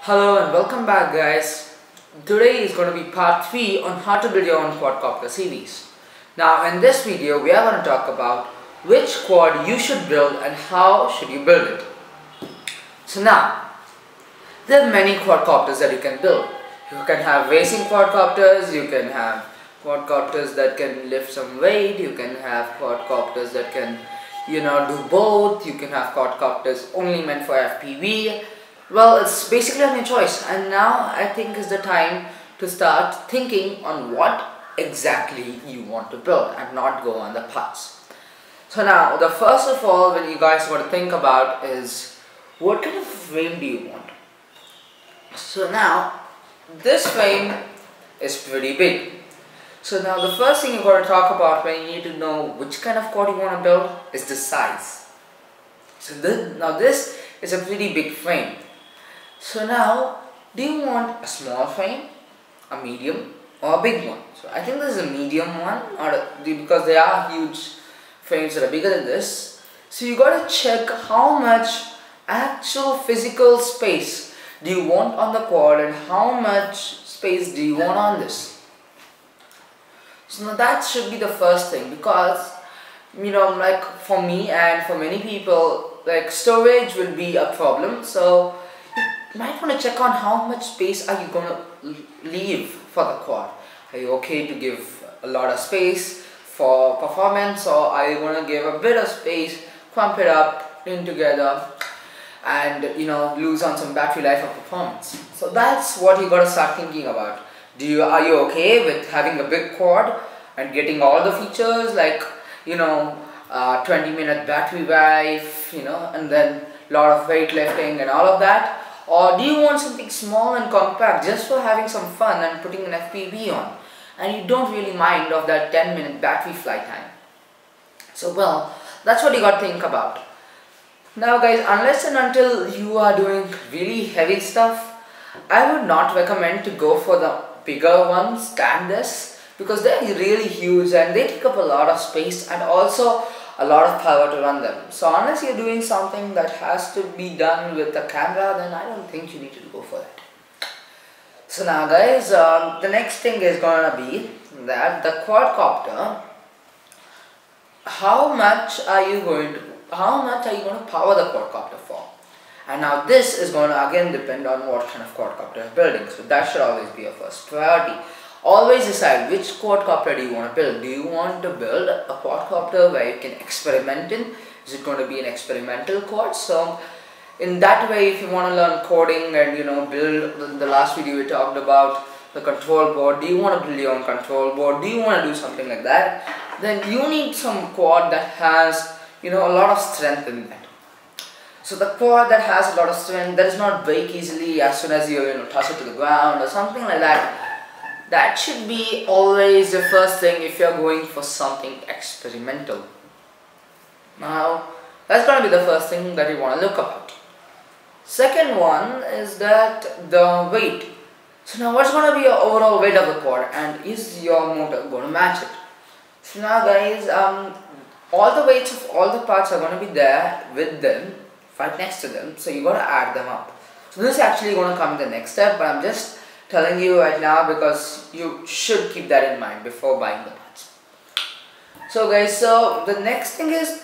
Hello and welcome back, guys. Today is going to be part 3 on how to build your own quadcopter series. Now in this video we are going to talk about which quad you should build and how should you build it. So now, there are many quadcopters that you can build. You can have racing quadcopters, you can have quadcopters that can lift some weight, you can have quadcopters that can do both, you can have quadcopters only meant for FPV. Well, it's basically on your choice, and now I think is the time to start thinking on what exactly you want to build and not go on the parts. So now, the first of all, when you guys want to think about is what kind of frame do you want? So now, this frame is pretty big. So now the first thing you've got to talk about when you need to know which kind of quad you want to build is the size. So this is a pretty big frame. So now, do you want a small frame, a medium, or a big one? So I think this is a medium one, because there are huge frames that are bigger than this. So you got to check how much actual physical space do you want on the quad and how much space do you want on this. So now that should be the first thing, because like for me and for many people, like storage will be a problem. So you might want to check on how much space are you going to leave for the quad. Are you okay to give a lot of space for performance, or are you going to give a bit of space, clump it up in together and lose on some battery life or performance? So that's what you got to start thinking about. Are you okay with having a big quad and getting all the features like 20-minute battery life, and then a lot of weightlifting and all of that? Or do you want something small and compact just for having some fun and putting an FPV on, and you don't really mind of that 10-minute battery flight time? So well, that's what you got to think about. Now guys, unless and until you are doing really heavy stuff, I would not recommend to go for the bigger ones than this, because they're really huge and they take up a lot of space and also a lot of power to run them. So unless you're doing something that has to be done with a camera, then I don't think you need to go for that. So now guys, the next thing is going to be that the quadcopter, how much are you going to power the quadcopter for? And now this is going to again depend on what kind of quadcopter you're building. So that should always be your first priority. Always decide which quadcopter do you want to build. Do you want to build a quadcopter where you can experiment in? Is it going to be an experimental quad? So in that way, if you want to learn coding and build, in the last video we talked about the control board. Do you want to build your own control board? Do you want to do something like that? Then you need some quad that has a lot of strength in that. So the quad that has a lot of strength, that does not break easily as soon as you toss it to the ground or something like that. That should be always the first thing if you're going for something experimental. Now, that's going to be the first thing that you want to look about. Second one is that the weight. So now what's going to be your overall weight of the quad, and is your motor going to match it? So now guys, all the weights of all the parts are going to be there with them, right next to them, so you got to add them up. So this is actually going to come in the next step, but I'm just telling you right now because you should keep that in mind before buying the parts. So guys, so the next thing is,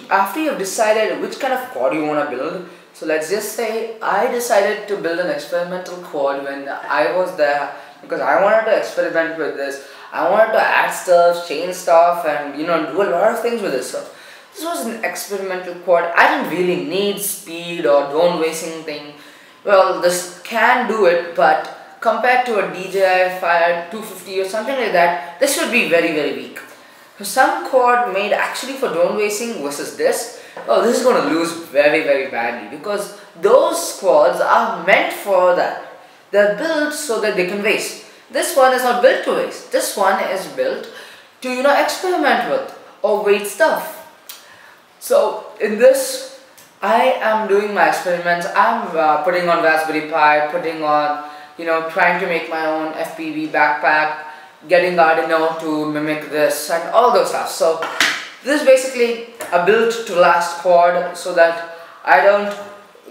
after you've decided which kind of quad you want to build, so let's just say I decided to build an experimental quad when I was there, because I wanted to experiment with this. I wanted to add stuff, change stuff, and do a lot of things with this. So this was an experimental quad. I didn't really need speed or drone racing thing. Well, this can do it, but compared to a DJI Fire 250 or something like that, this should be very, very weak. So some quad made actually for drone racing versus this, this is going to lose very, very badly, because those quads are meant for that. They're built so that they can race. This one is not built to race. This one is built to experiment with or weight stuff. So in this, I am doing my experiments. I'm putting on Raspberry Pi, putting on trying to make my own FPV backpack, getting Arduino to mimic this and all those stuff. So this is basically a built to last quad, so that I don't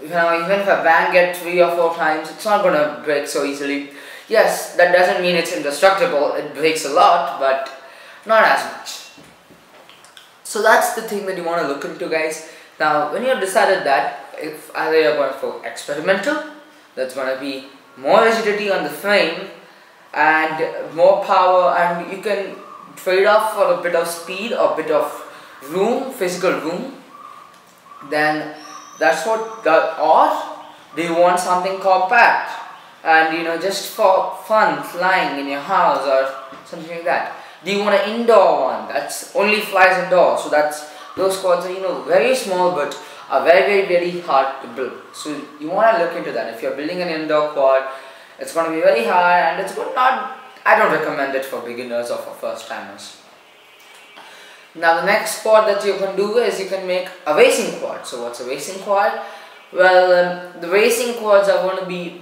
even if I bang it 3 or 4 times, it's not gonna break so easily. Yes, that doesn't mean it's indestructible. It breaks a lot, but not as much. So that's the thing that you want to look into, guys. Now, when you have decided that, if either you're going for experimental, that's going to be more rigidity on the frame and more power, and you can trade off for a bit of speed or a bit of room, physical room, then that's what or do you want something compact and just for fun flying in your house or something like that? Do you want an indoor one that's only flies indoors? So those quads are very small but are very hard to build. So you want to look into that. If you're building an indoor quad, it's going to be very hard, and it's good not. I don't recommend it for beginners or for first timers. Now the next quad that you can do is you can make a racing quad. So what's a racing quad? Well, the racing quads are going to be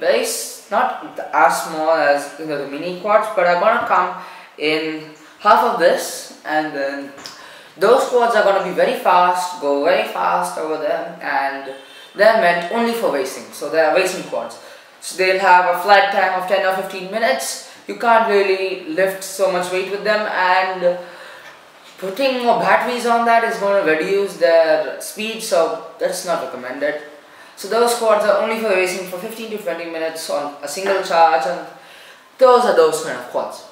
not as small as the mini quads, but are going to come in half of this, and then those quads are going to be very fast, go very fast over there, and they're meant only for racing. So they are racing quads. So they'll have a flight time of 10 or 15 minutes. You can't really lift so much weight with them, and putting more batteries on that is going to reduce their speed, so that's not recommended. So those quads are only for racing for 15 to 20 minutes on a single charge, and those are those kind of quads.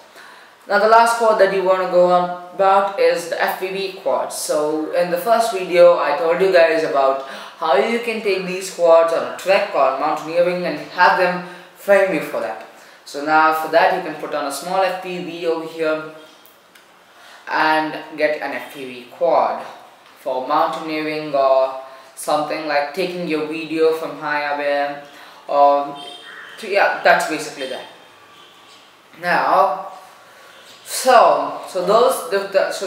Now the last quad that you want to go on about is the FPV quad. So in the first video I told you guys about how you can take these quads on a trek or mountaineering and have them frame you for that. So now for that you can put on a small FPV over here and get an FPV quad for mountaineering or something like taking your video from high up. So yeah, that's basically that. Now, so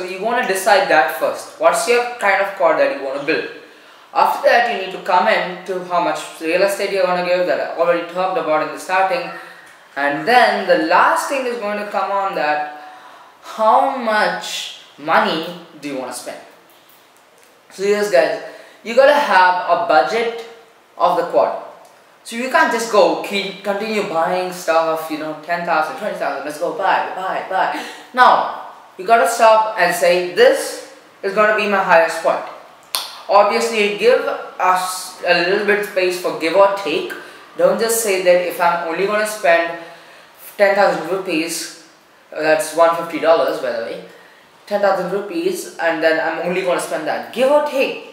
you want to decide that first. What's your kind of quad that you want to build? After that, you need to come in to how much real estate you're going to give, that I already talked about in the starting. And then the last thing is going to come on that, how much money do you want to spend? So yes guys, you gotta have a budget of the quad. So you can't just continue buying stuff, 10,000, 20,000, let's go buy. Now, you gotta stop and say, this is gonna be my highest point. Obviously, give us a little bit space for give or take. Don't just say that if I'm only gonna spend 10,000 rupees, that's $150 by the way, 10,000 rupees, and then I'm only gonna spend that. Give or take.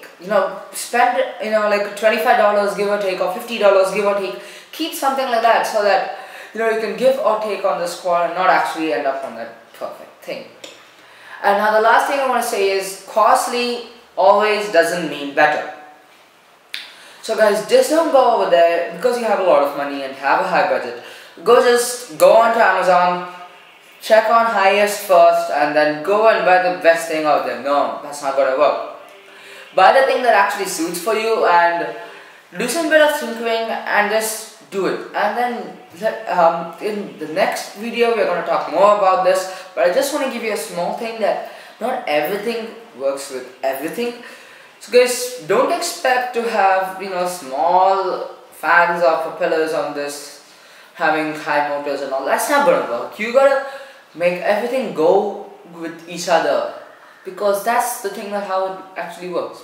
Spend like $25 give or take, or $50 give or take. Keep something like that so that you can give or take on this quad and not actually end up on that perfect thing. And now the last thing I want to say is, costly always doesn't mean better. So guys, just don't go over there because you have a lot of money and have a high budget. Just go onto Amazon, check on highest first, and then go and buy the best thing out there. No, that's not gonna work. Buy the thing that actually suits for you and do some bit of tinkering and just do it. And then in the next video we're going to talk more about this, but I just want to give you a small thing that not everything works with everything. So guys, don't expect to have small fans or propellers on this, having high motors and all. That's not going to work. You got to make everything go with each other, because that's the thing that how it actually works.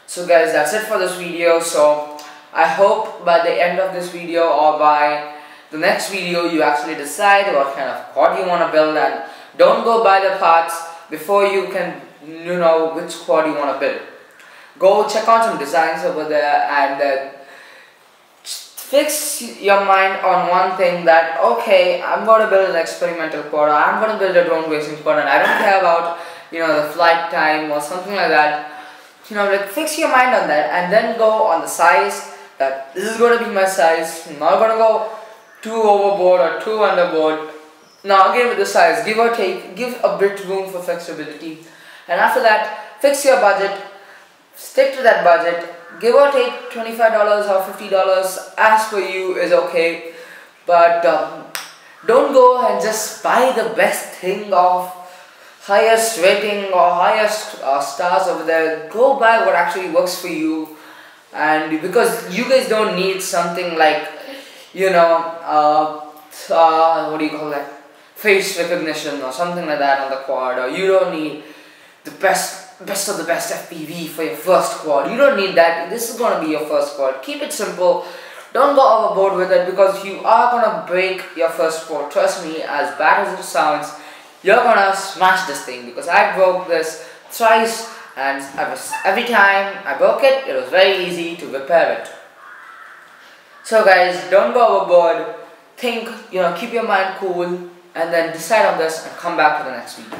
So guys, that's it for this video. So I hope by the end of this video or by the next video you actually decide what kind of quad you want to build, and don't go buy the parts before you can know which quad you want to build. Go check on some designs over there and then fix your mind on one thing, that okay, I'm going to build an experimental quad, or I'm going to build a drone racing quad, and I don't care about the flight time or something like that. Fix your mind on that, and then go on the size, that this is going to be my size. I'm not going to go too overboard or too underboard. Now again with the size, give or take, give a bit room for flexibility. And after that, fix your budget, stick to that budget. Give or take $25 or $50 as per you is okay, but don't go and just buy the best thing of highest rating or highest stars over there. Go buy what actually works for you And because you guys don't need something like, what do you call that, face recognition or something like that on the quad, or you don't need the best of the best FPV for your first quad. You don't need that. This is gonna be your first quad. Keep it simple. Don't go overboard with it, because you are gonna break your first quad. Trust me, as bad as it sounds, you're gonna smash this thing, because I broke this thrice, and every time I broke it, it was very easy to repair it. So guys, don't go overboard. Think, keep your mind cool, and then decide on this and come back to the next video.